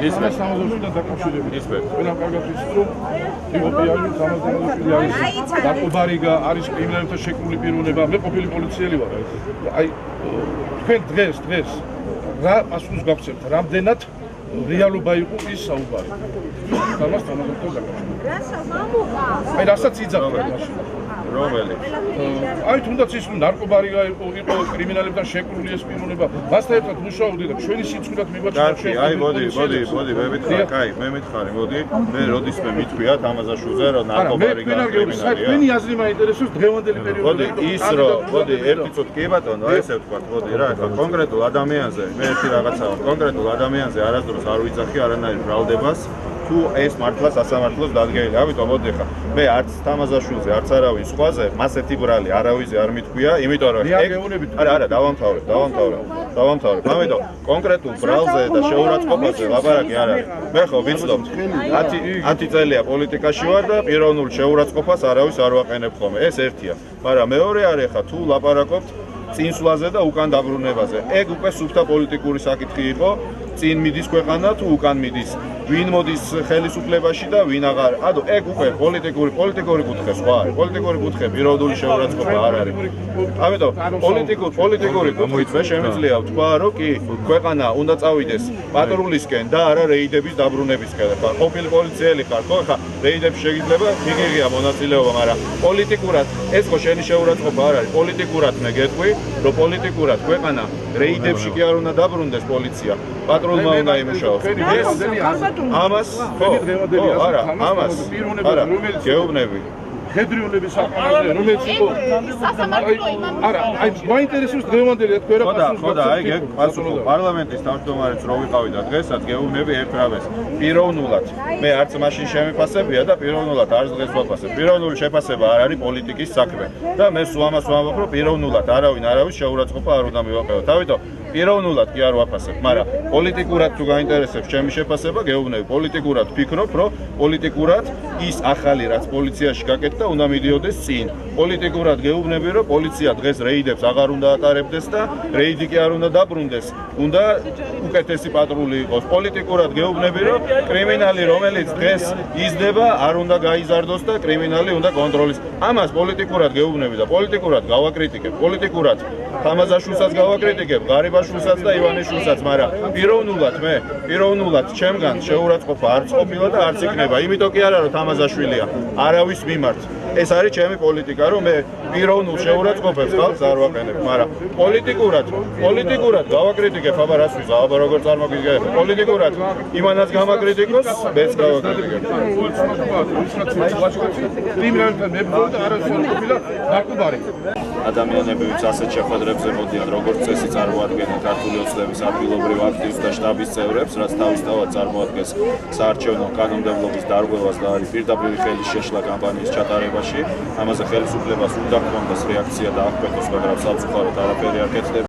ისმე სამოზოშიდან დაკავშირებით. ისმე. ყველამ კარგად ვიცით რომ ტიპობიანი სამოზოშვილი არის. დაკუბარიგა არის კრიმინალებთან შეკრული პიროვნება. მე ყოფილი პოლიციელი ვარ. აი თქვენ დღეს რა პასუხს გავცემთ? რამდენად რეალობა იყო ის საუბარი. ამას თამაშობთ დაკავშირებით. აი რასაც იძახთ მაშინ. რომელი? აი თუნდაც ის ნარკობარიგა იყო კრიმინალებთან შეკრული ეს პიროვნება. მასთან ერთად მუშაობდი და ჩვენი სიცოცხლით მივაჩვენე. აი მოდი, მე მითხარ, კაი, მე მითხარი, მოდი. მე როდისმე მithქვია თამაზაშვილზე, რომ ნარკობარიგა კრიმინალია. თქვენი აზრი მაინტერესებს დღევანდელი პერიოდში. მოდი, ერთი წუთი კი ბატონო, აი ესე ვთქვათ, მოდი რა, ეხლა კონკრეტულ ადამიანზე, მე ერთი რაღაცა ვარ, კონკრეტულ ადამიანზე არასდროს არ ვიძახი არანაირ ბრალდებას. თუ ეს მართლა სასამართლოს დადგენილია, ამიტომ მოდი ხა მე არც თამაზაშვილზე, არც არავინ სხვაზე მასეთი ბრალი არავიზე არ მithქვია, იმიტომ რომ არა, დავამთავრებ. ამიტომ კონკრეტულ ბრალზე და შეურაცხყოფაზე ლაპარაკი არ არის. მე ხო ვიცნობ 10 წელია პოლიტიკაში ვარ და პიროვნულ შეურაცხყოფას არავის არ ვაყენებ ხოლმე. ეს ერთია. მაგრამ მეორე არის ხა თუ ლაპარაკობთ წინსვლაზე და უკან დაბრუნებაზე. ეგ უკვე სუფთა პოლიტიკური საკითხი იყო. წინ მიდის ქვეყანა თუ უკან მიდის, ვინ მოდის ხელისუფლებაში და ვინ აღარ. ანუ ეგ უკვე პოლიტიკური კუთხე სხვა არის. პოლიტიკური კუთხე პიროვნული შეურაცხყოფა არ არის. ამიტომ პოლიტიკური კუთხე შემიძლია ვთქვა, რომ კი ქვეყანა უნდა წავიდეს პატრულისკენ და არა რეიდების დაბრუნებისკენ. ხა ყოფილი პოლიციელი ხარ, ხო? ხა რეიდებში შეიძლება მიგიღია მონაწილეობა, მაგრამ პოლიტიკურად ეს ხო შენი შეურაცხყოფა არ არის. პოლიტიკურად მე გეტყვი, რომ პოლიტიკურად ქვეყანა რეიდებში კი არ უნდა დაბრუნდეს პოლიცია. პატრულმა უნდა იმუშაოს. ამას გეუბნები. ხედრიულების საქმეზე რომელიც იყო არა აი მაინტერესებს დღევანდელი თქვენ რა პასუხს ხოდა აი პასუხი პარლამენტის თავმჯდომარეც რო ვიყავი და დღესაც გეუბნები ერთ რამეს პიროვნულად მე არც მაშინ შემიფასებია და პიროვნულად არც დღეს ვაფასებ პიროვნული შეფასება არ არის პოლიტიკის საქმე და მე სულ ამას ვამბობ რომ პიროვნულად არავის შეურაცხყოფა არ უნდა მივაყენო თავითო პიროვნულად კი არ ვაფასებ მაგრამ პოლიტიკურად თუ გაინტერესებს ჩემი შეფასება გეუბნები პოლიტიკურად ვფიქრობ რომ პოლიტიკურად ის ახალი რაც პოლიციაში გაკეთდა უნდა მიდიოდეს წინ. პოლიტიკურად გეუბნები, რომ პოლიცია დღეს რეიდებს აღარ უნდა ატარებდეს და რეიდი კი არ უნდა დაბრუნდეს. უნდა უკეთესი პატრული იყოს. პოლიტიკურად გეუბნები, რომ კრიმინალი, რომელიც დღეს იზრდება, არ უნდა გაიზარდოს და კრიმინალი უნდა კონტროლის. ამას პოლიტიკურად გეუბნები და პოლიტიკურად გავაკრიტიკებ. პოლიტიკურად თამაზაშვილსაც გავაკრიტიკებ, ღარიბაშვილსაც და ივანიშვილსაც, მაგრამ პიროვნულად ჩემგან შეურაცხყოფა არც ყოფილა და არც იქნება. იმიტომ კი არა, რომ თამაზაშვილია არავის მიმართ. ეს არის ჩემი პოლიტიკა, რომ მე პიროვნულ შეურაცხყოფებს ხალხს არ ვაყენებ, მაგრამ პოლიტიკურად გავაკრიტიკებ, აბა რას ვიზა, აბა როგორ წარმოგიდგენთ, პოლიტიკურად იმანაც გამაკრიტიკოს, მეც გავაკრიტიკებ. კრიმინალებთან მებრძოლი და არასდროს არ ყოფილა ნარკობარი. ადამიანები ვინც ასეთ შეხვედრებზე მოდიან, როგორც წესი წარმოადგენენ ქართული ოცნების ადგილობრივ აქტივს და შტაბის წევრებს, რაც თავისთავად წარმოადგენს საარჩევნო კანონმდებლობის დარღვევას და არის პირდაპირ ხელის შეშლა კამპანიის ჩატარებაში. ამაზე ხელისუფლებას უნდა ჰქონდეს რეაქცია და აღკვეთოს, მაგრამ სამწუხაროდ არაფერი არ კეთდება.